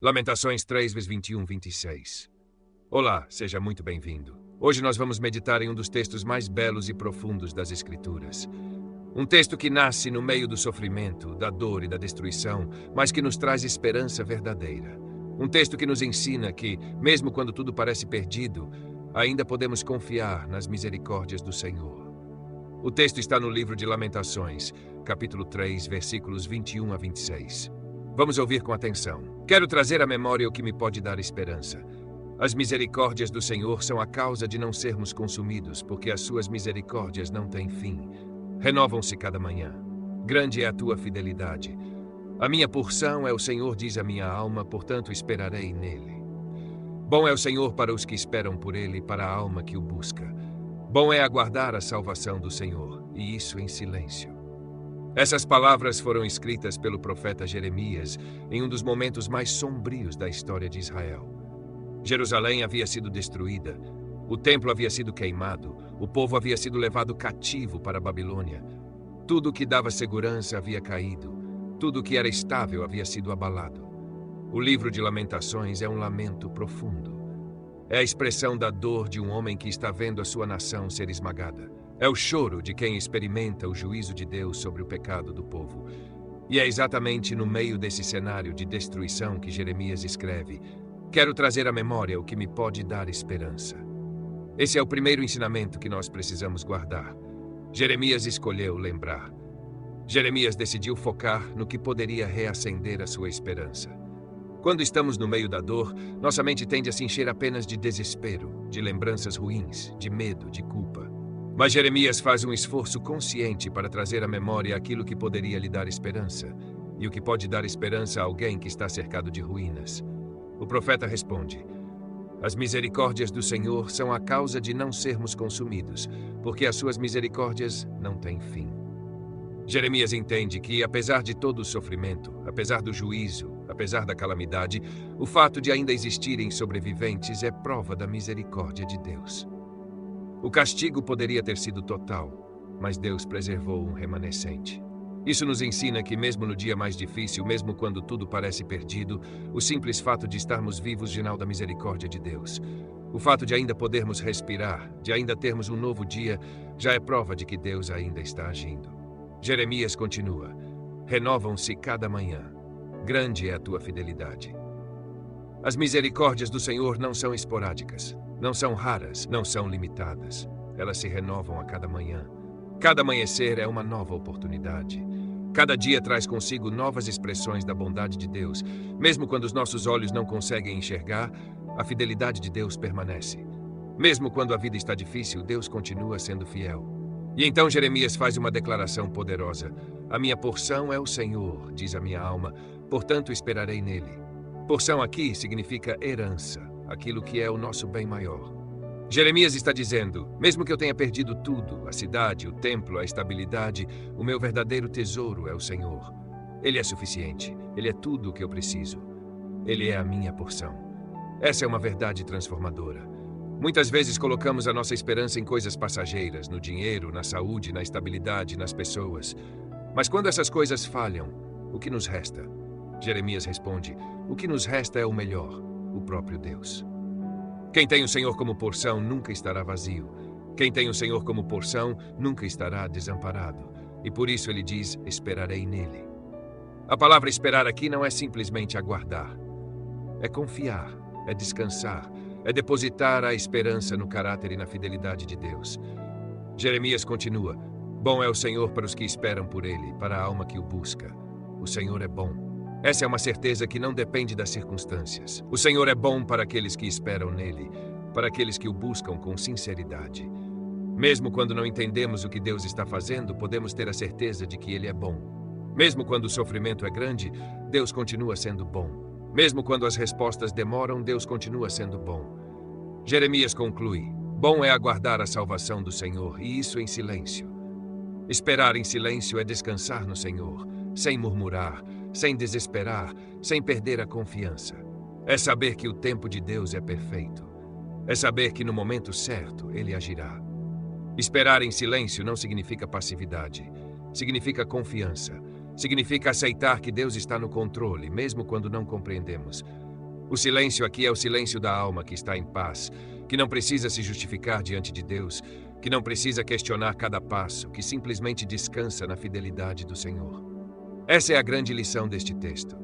Lamentações 3, 21, 26. Olá, seja muito bem-vindo. Hoje nós vamos meditar em um dos textos mais belos e profundos das Escrituras. Um texto que nasce no meio do sofrimento, da dor e da destruição, mas que nos traz esperança verdadeira. Um texto que nos ensina que, mesmo quando tudo parece perdido, ainda podemos confiar nas misericórdias do Senhor. O texto está no livro de Lamentações, capítulo 3, versículos 21 a 26. Vamos ouvir com atenção. Quero trazer à memória o que me pode dar esperança. As misericórdias do Senhor são a causa de não sermos consumidos, porque as suas misericórdias não têm fim. Renovam-se cada manhã. Grande é a tua fidelidade. A minha porção é o Senhor, diz a minha alma, portanto esperarei nele. Bom é o Senhor para os que esperam por ele, para a alma que o busca. Bom é aguardar a salvação do Senhor, e isso em silêncio. Essas palavras foram escritas pelo profeta Jeremias em um dos momentos mais sombrios da história de Israel. Jerusalém havia sido destruída, o templo havia sido queimado, o povo havia sido levado cativo para a Babilônia. Tudo o que dava segurança havia caído, tudo o que era estável havia sido abalado. O livro de Lamentações é um lamento profundo. É a expressão da dor de um homem que está vendo a sua nação ser esmagada. É o choro de quem experimenta o juízo de Deus sobre o pecado do povo. E é exatamente no meio desse cenário de destruição que Jeremias escreve: quero trazer à memória o que me pode dar esperança. Esse é o primeiro ensinamento que nós precisamos guardar. Jeremias escolheu lembrar. Jeremias decidiu focar no que poderia reacender a sua esperança. Quando estamos no meio da dor, nossa mente tende a se encher apenas de desespero, de lembranças ruins, de medo, de culpa. Mas Jeremias faz um esforço consciente para trazer à memória aquilo que poderia lhe dar esperança, e o que pode dar esperança a alguém que está cercado de ruínas. O profeta responde: as misericórdias do Senhor são a causa de não sermos consumidos, porque as suas misericórdias não têm fim. Jeremias entende que, apesar de todo o sofrimento, apesar do juízo, apesar da calamidade, o fato de ainda existirem sobreviventes é prova da misericórdia de Deus. O castigo poderia ter sido total, mas Deus preservou um remanescente. Isso nos ensina que, mesmo no dia mais difícil, mesmo quando tudo parece perdido, o simples fato de estarmos vivos é sinal da misericórdia de Deus. O fato de ainda podermos respirar, de ainda termos um novo dia, já é prova de que Deus ainda está agindo. Jeremias continua: renovam-se cada manhã. Grande é a tua fidelidade. As misericórdias do Senhor não são esporádicas, não são raras, não são limitadas. Elas se renovam a cada manhã. Cada amanhecer é uma nova oportunidade. Cada dia traz consigo novas expressões da bondade de Deus. Mesmo quando os nossos olhos não conseguem enxergar, a fidelidade de Deus permanece. Mesmo quando a vida está difícil, Deus continua sendo fiel. E então Jeremias faz uma declaração poderosa: a minha porção é o Senhor, diz a minha alma, portanto esperarei nele. Porção aqui significa herança, aquilo que é o nosso bem maior. Jeremias está dizendo: mesmo que eu tenha perdido tudo, a cidade, o templo, a estabilidade, o meu verdadeiro tesouro é o Senhor. Ele é suficiente, ele é tudo o que eu preciso. Ele é a minha porção. Essa é uma verdade transformadora. Muitas vezes colocamos a nossa esperança em coisas passageiras, no dinheiro, na saúde, na estabilidade, nas pessoas. Mas quando essas coisas falham, o que nos resta? Jeremias responde: o que nos resta é o melhor, o próprio Deus. Quem tem o Senhor como porção nunca estará vazio. Quem tem o Senhor como porção nunca estará desamparado. E por isso ele diz: esperarei nele. A palavra esperar aqui não é simplesmente aguardar. É confiar, é descansar, é depositar a esperança no caráter e na fidelidade de Deus. Jeremias continua: bom é o Senhor para os que esperam por ele, para a alma que o busca. O Senhor é bom. Essa é uma certeza que não depende das circunstâncias. O Senhor é bom para aqueles que esperam nele, para aqueles que o buscam com sinceridade. Mesmo quando não entendemos o que Deus está fazendo, podemos ter a certeza de que ele é bom. Mesmo quando o sofrimento é grande, Deus continua sendo bom. Mesmo quando as respostas demoram, Deus continua sendo bom. Jeremias conclui: bom é aguardar a salvação do Senhor, e isso em silêncio. Esperar em silêncio é descansar no Senhor, sem murmurar, sem desesperar, sem perder a confiança. É saber que o tempo de Deus é perfeito. É saber que no momento certo Ele agirá. Esperar em silêncio não significa passividade. Significa confiança. Significa aceitar que Deus está no controle, mesmo quando não compreendemos. O silêncio aqui é o silêncio da alma que está em paz, que não precisa se justificar diante de Deus, que não precisa questionar cada passo, que simplesmente descansa na fidelidade do Senhor. Essa é a grande lição deste texto.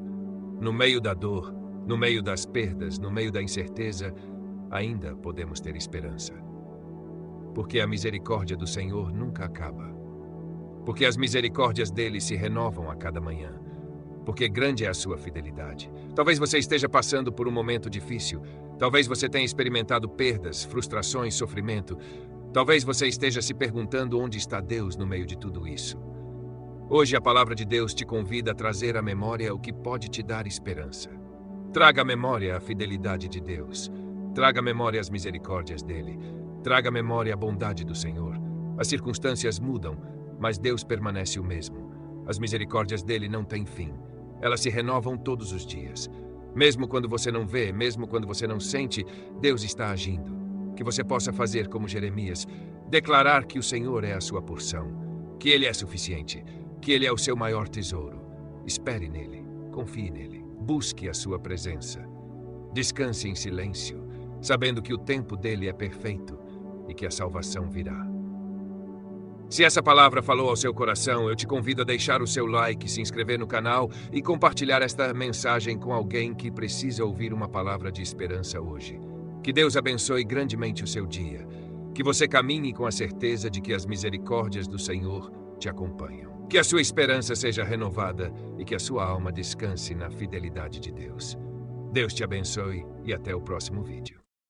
No meio da dor, no meio das perdas, no meio da incerteza, ainda podemos ter esperança. Porque a misericórdia do Senhor nunca acaba. Porque as misericórdias dele se renovam a cada manhã. Porque grande é a sua fidelidade. Talvez você esteja passando por um momento difícil. Talvez você tenha experimentado perdas, frustrações, sofrimento. Talvez você esteja se perguntando onde está Deus no meio de tudo isso. Hoje a palavra de Deus te convida a trazer à memória o que pode te dar esperança. Traga à memória a fidelidade de Deus. Traga à memória as misericórdias dele. Traga à memória a bondade do Senhor. As circunstâncias mudam, mas Deus permanece o mesmo. As misericórdias dele não têm fim. Elas se renovam todos os dias. Mesmo quando você não vê, mesmo quando você não sente, Deus está agindo. Que você possa fazer como Jeremias, declarar que o Senhor é a sua porção, que ele é suficiente, que ele é o seu maior tesouro. Espere nele, confie nele, busque a sua presença. Descanse em silêncio, sabendo que o tempo dele é perfeito e que a salvação virá. Se essa palavra falou ao seu coração, eu te convido a deixar o seu like, se inscrever no canal e compartilhar esta mensagem com alguém que precisa ouvir uma palavra de esperança hoje. Que Deus abençoe grandemente o seu dia. Que você caminhe com a certeza de que as misericórdias do Senhor te acompanham. Que a sua esperança seja renovada e que a sua alma descanse na fidelidade de Deus. Deus te abençoe e até o próximo vídeo.